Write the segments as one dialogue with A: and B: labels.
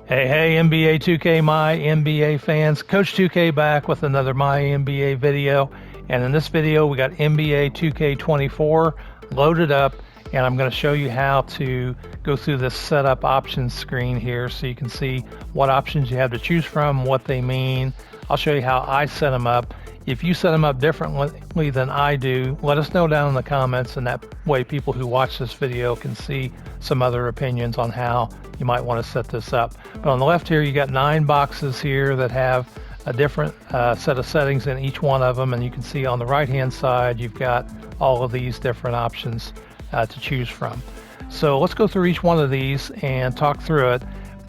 A: Hey, NBA 2K MyNBA fans, Coach 2K back with another MyNBA video. And in this video, we got NBA 2K24 loaded up, and I'm going to show you how to go through this setup options screen here so you can see what options you have to choose from, what they mean. I'll show you how I set them up. If you set them up differently than I do, let us know down in the comments, and that way people who watch this video can see some other opinions on how you might want to set this up. But on the left here, you got 9 boxes here that have a different set of settings in each one of them, and you can see on the right hand side you've got all of these different options to choose from. So let's go through each one of these and talk through it.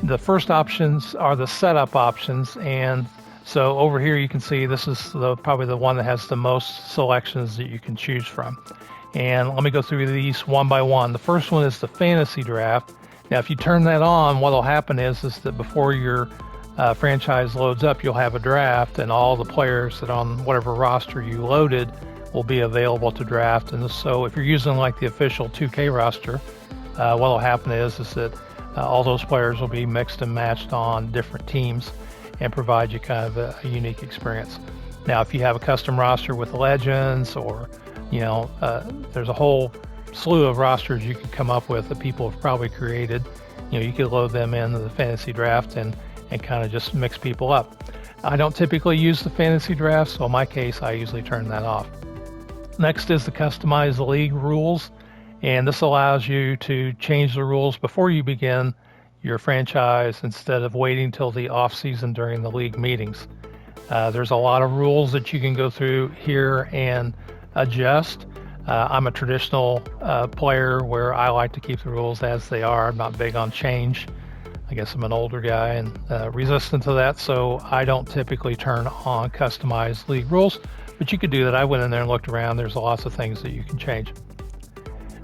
A: The first options are the setup options, and so over here you can see this is probably the one that has the most selections that you can choose from. And let me go through these one by one. The first one is the fantasy draft. Now if you turn that on, what will happen is that before your franchise loads up, you'll have a draft, and all the players that on whatever roster you loaded will be available to draft. And so if you're using like the official 2K roster, what will happen is that all those players will be mixed and matched on different teams and provide you kind of a unique experience. Now if you have a custom roster with legends, or there's a whole slew of rosters you could come up with that people have probably created, you could load them into the fantasy draft and kind of just mix people up. I don't typically use the fantasy draft, so in my case I usually turn that off. Next is the customize league rules, and this allows you to change the rules before you begin your franchise instead of waiting till the off season during the league meetings. There's a lot of rules that you can go through here and adjust. I'm a traditional player where I like to keep the rules as they are. I'm not big on change. I guess I'm an older guy and resistant to that, so I don't typically turn on customized league rules, but you could do that. I went in there and looked around. There's lots of things that you can change.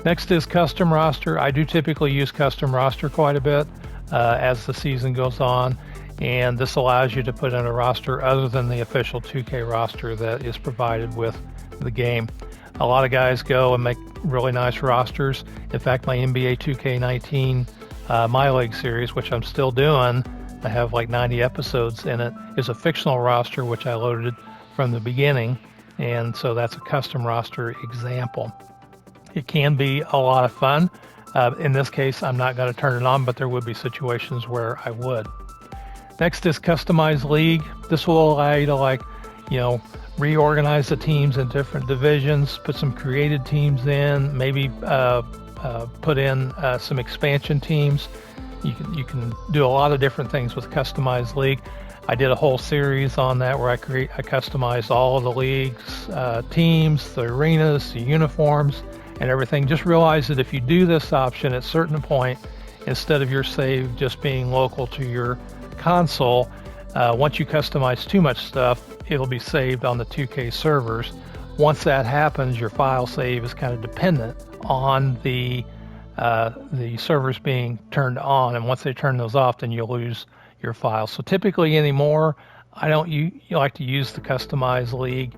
A: Next is custom roster. I do typically use custom roster quite a bit as the season goes on, and this allows you to put in a roster other than the official 2K roster that is provided with the game. A lot of guys go and make really nice rosters. In fact, my NBA 2K19 My League series, which I'm still doing, I have like 90 episodes in it, is a fictional roster which I loaded from the beginning, and so that's a custom roster example. It can be a lot of fun. In this case, I'm not going to turn it on, but there would be situations where I would. Next is customize league. This will allow you to reorganize the teams in different divisions, put some created teams in, maybe put in some expansion teams. You can do a lot of different things with customized league. I did a whole series on that where I customized all of the leagues, teams, the arenas, the uniforms, and everything. Just realize that if you do this option at a certain point, instead of your save just being local to your console, once you customize too much stuff, it'll be saved on the 2K servers. Once that happens, your file save is kind of dependent on the servers being turned on, and once they turn those off, then you'll lose your file. So typically anymore, I don't like to use the customize league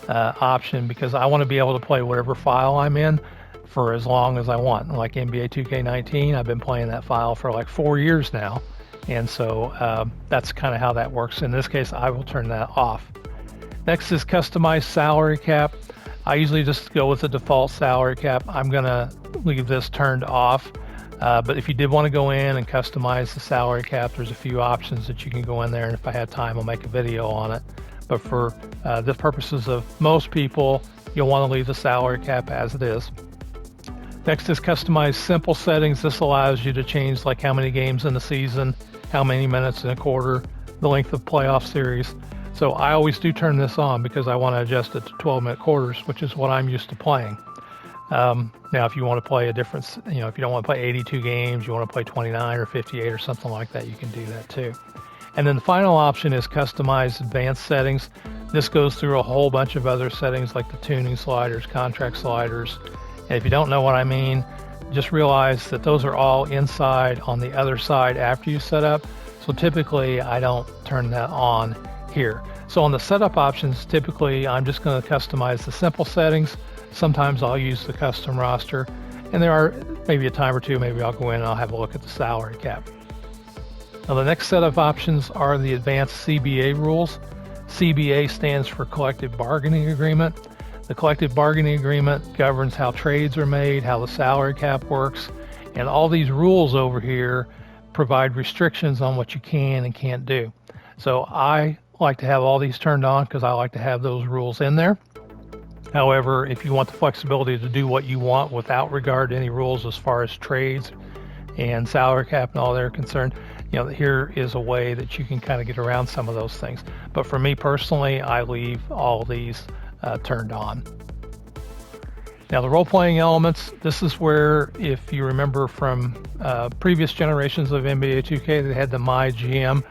A: option, because I want to be able to play whatever file I'm in for as long as I want. Like NBA 2K19, I've been playing that file for like 4 years now, and so that's kind of how that works. In this case, I will turn that off. Next is customize salary cap. I usually just go with the default salary cap. I'm gonna leave this turned off, but if you did want to go in and customize the salary cap, there's a few options that you can go in there, and if I had time, I'll make a video on it. But for the purposes of most people, you'll want to leave the salary cap as it is. Next is customize simple settings. This allows you to change like how many games in the season, how many minutes in a quarter, the length of playoff series. So I always do turn this on because I want to adjust it to 12-minute quarters, which is what I'm used to playing. Now, if you want to play a different, if you don't want to play 82 games, you want to play 29 or 58 or something like that, you can do that too. And then the final option is customize advanced settings. This goes through a whole bunch of other settings like the tuning sliders, contract sliders. And if you don't know what I mean, just realize that those are all inside on the other side after you set up. So typically I don't turn that on here. So on the setup options, typically I'm just going to customize the simple settings. Sometimes I'll use the custom roster, and there are maybe a time or two, maybe I'll go in and I'll have a look at the salary cap. Now the next set of options are the advanced CBA rules. CBA stands for Collective Bargaining Agreement. The Collective Bargaining Agreement governs how trades are made, how the salary cap works, and all these rules over here provide restrictions on what you can and can't do. So I like to have all these turned on because I like to have those rules in there. However, if you want the flexibility to do what you want without regard to any rules as far as trades and salary cap and all that are concerned, here is a way that you can kind of get around some of those things. But for me personally, I leave all these turned on. Now the role-playing elements, this is where, if you remember from previous generations of NBA 2K, they had the My GM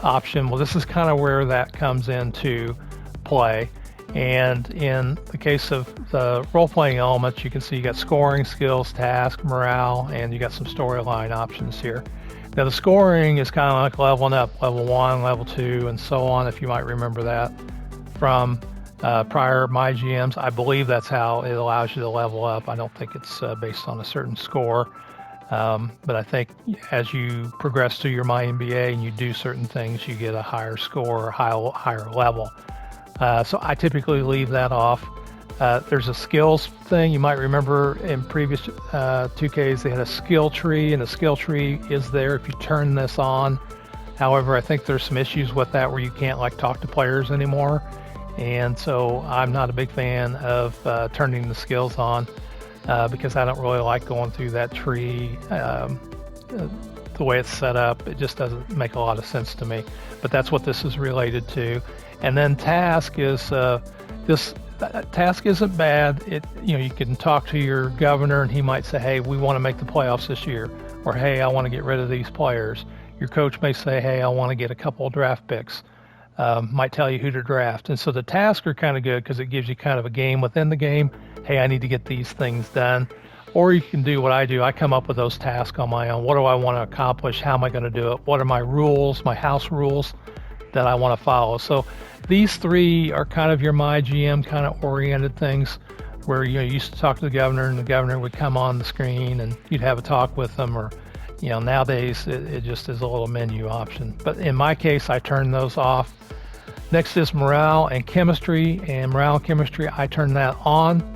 A: option. Well, this is kind of where that comes into play. And in the case of the role-playing elements, you can see you got scoring, skills, task, morale, and you got some storyline options here. Now the scoring is kind of like leveling up, level 1, level 2, and so on, if you might remember that from prior My GMs. I believe that's how it allows you to level up. I don't think it's based on a certain score, but I think as you progress through your MyNBA and you do certain things, you get a higher score or higher level. So I typically leave that off. There's a skills thing. You might remember in previous 2Ks they had a skill tree, and the skill tree is there if you turn this on. However, I think there's some issues with that where you can't talk to players anymore, and so I'm not a big fan of turning the skills on because I don't really like going through that tree. The way it's set up, it just doesn't make a lot of sense to me. But that's what this is related to. And then task is this. Task isn't bad. You can talk to your governor and he might say, hey, we want to make the playoffs this year, or hey, I want to get rid of these players. Your coach may say, hey, I want to get a couple of draft picks. Might tell you who to draft. And so the tasks are kind of good because it gives you kind of a game within the game. Hey, I need to get these things done. Or you can do what I do. I come up with those tasks on my own. What do I want to accomplish? How am I going to do it? What are my rules, my house rules that I want to follow? So these three are kind of your My GM kind of oriented things where you used to talk to the governor and the governor would come on the screen and you'd have a talk with them, or nowadays it just is a little menu option. But in my case, I turn those off. Next is morale and chemistry, and morale and chemistry, I turn that on.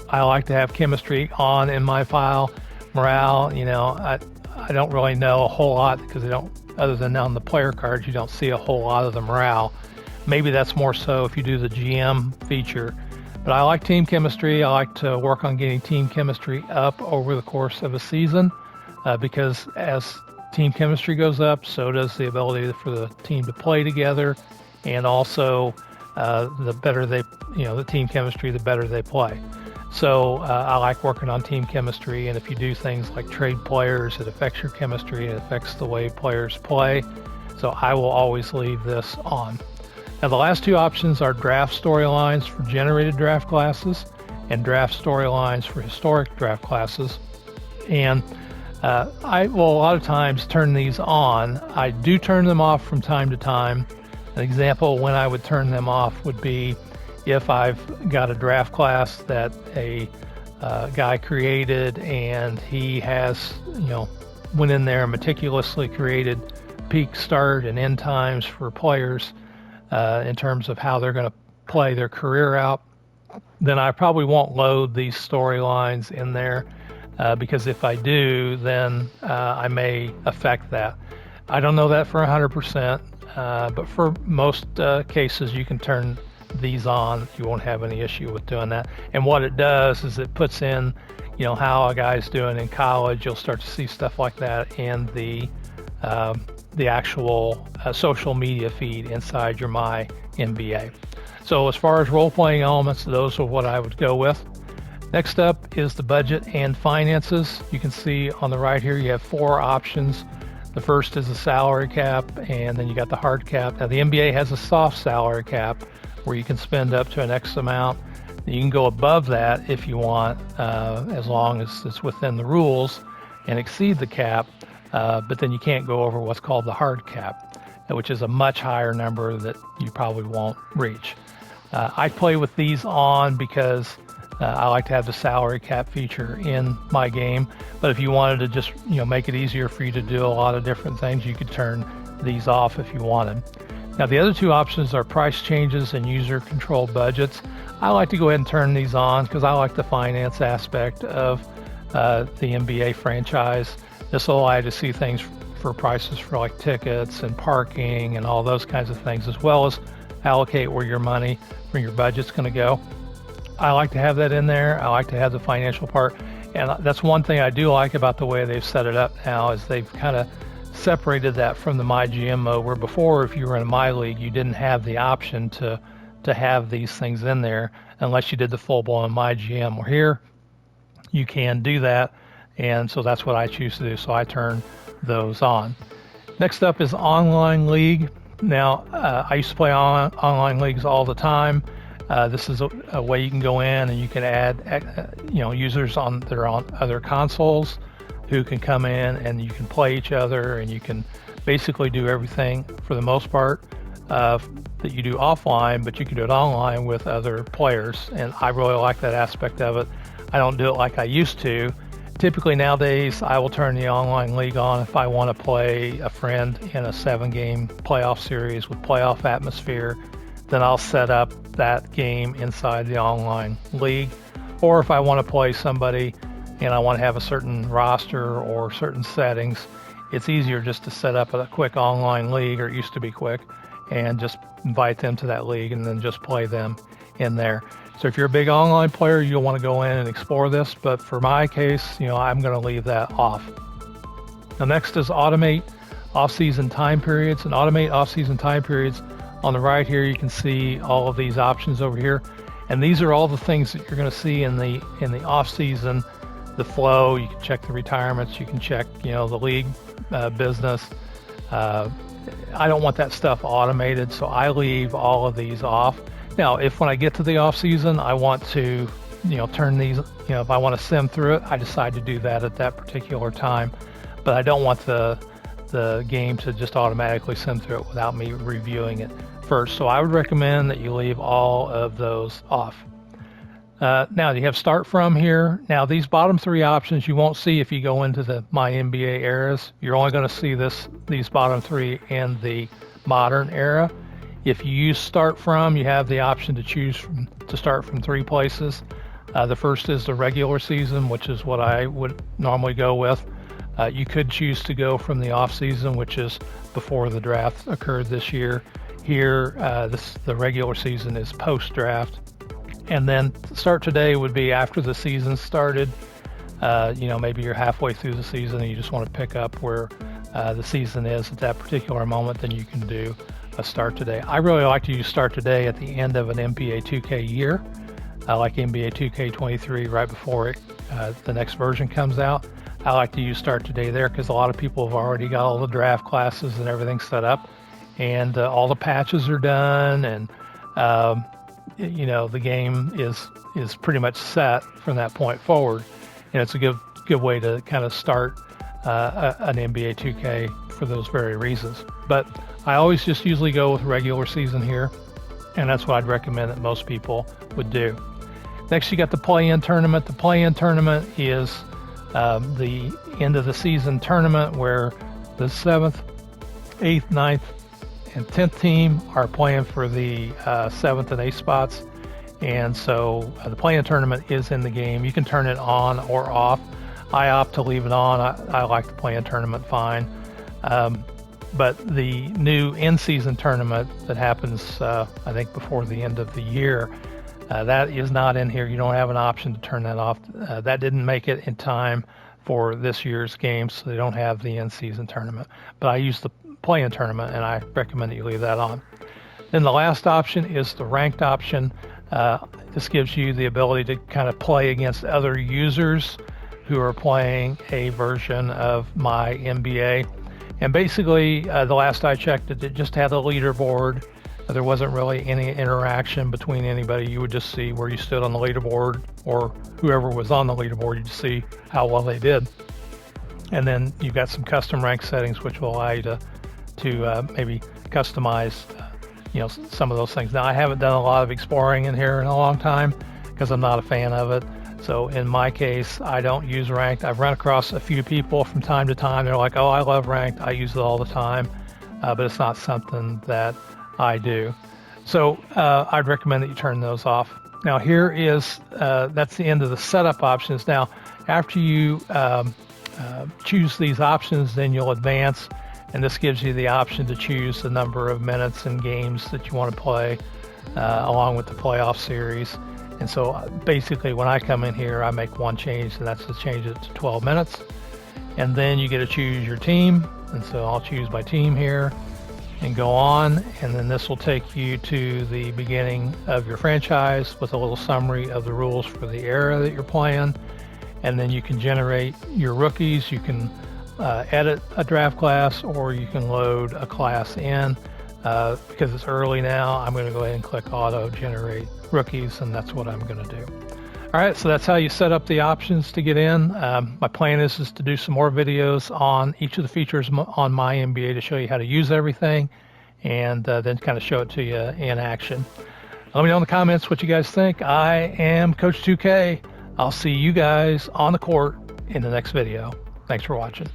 A: I like to have chemistry on in my file. Morale, I don't really know a whole lot because other than on the player cards, you don't see a whole lot of the morale. Maybe that's more so if you do the GM feature. But I like team chemistry. I like to work on getting team chemistry up over the course of a season because as team chemistry goes up, so does the ability for the team to play together, and also the better the team chemistry, the better they play. So I like working on team chemistry, and if you do things like trade players, it affects your chemistry, it affects the way players play. So I will always leave this on. Now the last two options are draft storylines for generated draft classes and draft storylines for historic draft classes. And I will a lot of times turn these on. I do turn them off from time to time. An example when I would turn them off would be if I've got a draft class that a guy created and he has, went in there and meticulously created peak start and end times for players in terms of how they're going to play their career out, then I probably won't load these storylines in there because if I do, then I may affect that. I don't know that for 100%, but for most cases you can turn these on. You won't have any issue with doing that. And what it does is it puts in, how a guy's doing in college. You'll start to see stuff like that in the actual social media feed inside your MyNBA. So as far as role-playing elements, those are what I would go with. Next up is the budget and finances. You can see on the right here you have 4 options. The first is the salary cap, and then you got the hard cap. Now the NBA has a soft salary cap where you can spend up to an X amount. You can go above that if you want, as long as it's within the rules and exceed the cap, but then you can't go over what's called the hard cap, which is a much higher number that you probably won't reach. I play with these on because I like to have the salary cap feature in my game, but if you wanted to just make it easier for you to do a lot of different things, you could turn these off if you wanted. Now the other two options are price changes and user controlled budgets. I like to go ahead and turn these on because I like the finance aspect of the NBA franchise. This will allow you to see things for prices for like tickets and parking and all those kinds of things, as well as allocate where your money from your budget's going to go. I like to have that in there. I like to have the financial part, and that's one thing I do like about the way they've set it up now is they've kind of separated that from the My GM mode, where before if you were in My League you didn't have the option to have these things in there unless you did the full-blown My GM. Or here you can do that, and so that's what I choose to do, so I turn those on. Next up is Online League. Now I used to play online leagues all the time. This is a way you can go in and you can add users on other consoles who can come in and you can play each other, and you can basically do everything for the most part that you do offline, but you can do it online with other players, and I really like that aspect of it. I don't do it like I used to. Typically nowadays I will turn the online league on if I want to play a friend in a 7-game playoff series with playoff atmosphere. Then I'll set up that game inside the online league. Or if I want to play somebody and I want to have a certain roster or certain settings, it's easier just to set up a quick online league, or it used to be quick, and just invite them to that league and then just play them in there. So if you're a big online player, you'll want to go in and explore this, but for my case, I'm going to leave that off. Now next is automate off-season time periods. And automate off-season time periods, on the right here you can see all of these options over here, and these are all the things that you're going to see in the off-season. The flow, you can check the retirements, you can check the league business. I don't want that stuff automated, so I leave all of these off. Now if when I get to the off season I want to turn these, if I want to sim through it, I decide to do that at that particular time, but I don't want the game to just automatically sim through it without me reviewing it first. So I would recommend that you leave all of those off. Now you have start from here. Now these bottom three options you won't see if you go into the MyNBA eras. You're only going to see these bottom three in the modern era. If you use start from, you have the option to choose to start from 3 places. The first is the regular season, which is what I would normally go with. You could choose to go from the off season, which is before the draft occurred this year. Here, the regular season is post draft. And then start today would be after the season started. Maybe you're halfway through the season and you just want to pick up where the season is at that particular moment, then you can do a start today. I really like to use start today at the end of an NBA 2K year. I like NBA 2K23 right before the next version comes out. I like to use start today there because a lot of people have already got all the draft classes and everything set up, and all the patches are done, and the game is pretty much set from that point forward, and it's a good way to kind of start an NBA 2K for those very reasons. But I always just usually go with regular season here, and that's what I'd recommend that most people would do. Next, you got the play-in tournament. The play-in tournament is the end of the season tournament where the 7th, 8th, 9th, and 10th team are playing for the 7th and 8th spots. And so the play-in tournament is in the game. You can turn it on or off. I opt to leave it on. I like the play-in tournament fine. But the new in-season tournament that happens, I think, before the end of the year, that is not in here. You don't have an option to turn that off. That didn't make it in time for this year's games, so they don't have the in-season tournament. But I use the play-in tournament, and I recommend that you leave that on. Then the last option is the ranked option. This gives you the ability to kind of play against other users who are playing a version of MyNBA. And basically, the last I checked, it just had a leaderboard. There wasn't really any interaction between anybody. You would just see where you stood on the leaderboard, or whoever was on the leaderboard, you'd see how well they did. And then you've got some custom rank settings, which will allow you to maybe customize some of those things. Now, I haven't done a lot of exploring in here in a long time, because I'm not a fan of it. So in my case, I don't use ranked. I've run across a few people from time to time. They're like, oh, I love ranked. I use it all the time. But it's not something that I do. So I'd recommend that you turn those off. Now here is, that's the end of the setup options. Now, after you choose these options, then you'll advance, and this gives you the option to choose the number of minutes and games that you want to play, along with the playoff series. And so basically when I come in here, I make one change, and that's to change it to 12 minutes. And then you get to choose your team. And so I'll choose my team here and go on. And then this will take you to the beginning of your franchise with a little summary of the rules for the era that you're playing. And then you can generate your rookies. You can edit a draft class, or you can load a class in. Because it's early now, I'm going to go ahead and click auto generate rookies, and that's what I'm going to do. All right, so that's how you set up the options to get in. My plan is to do some more videos on each of the features on MyNBA to show you how to use everything, and then kind of show it to you in action. Let me know in the comments what you guys think. I am Coach 2K. I'll see you guys on the court in the next video. Thanks for watching.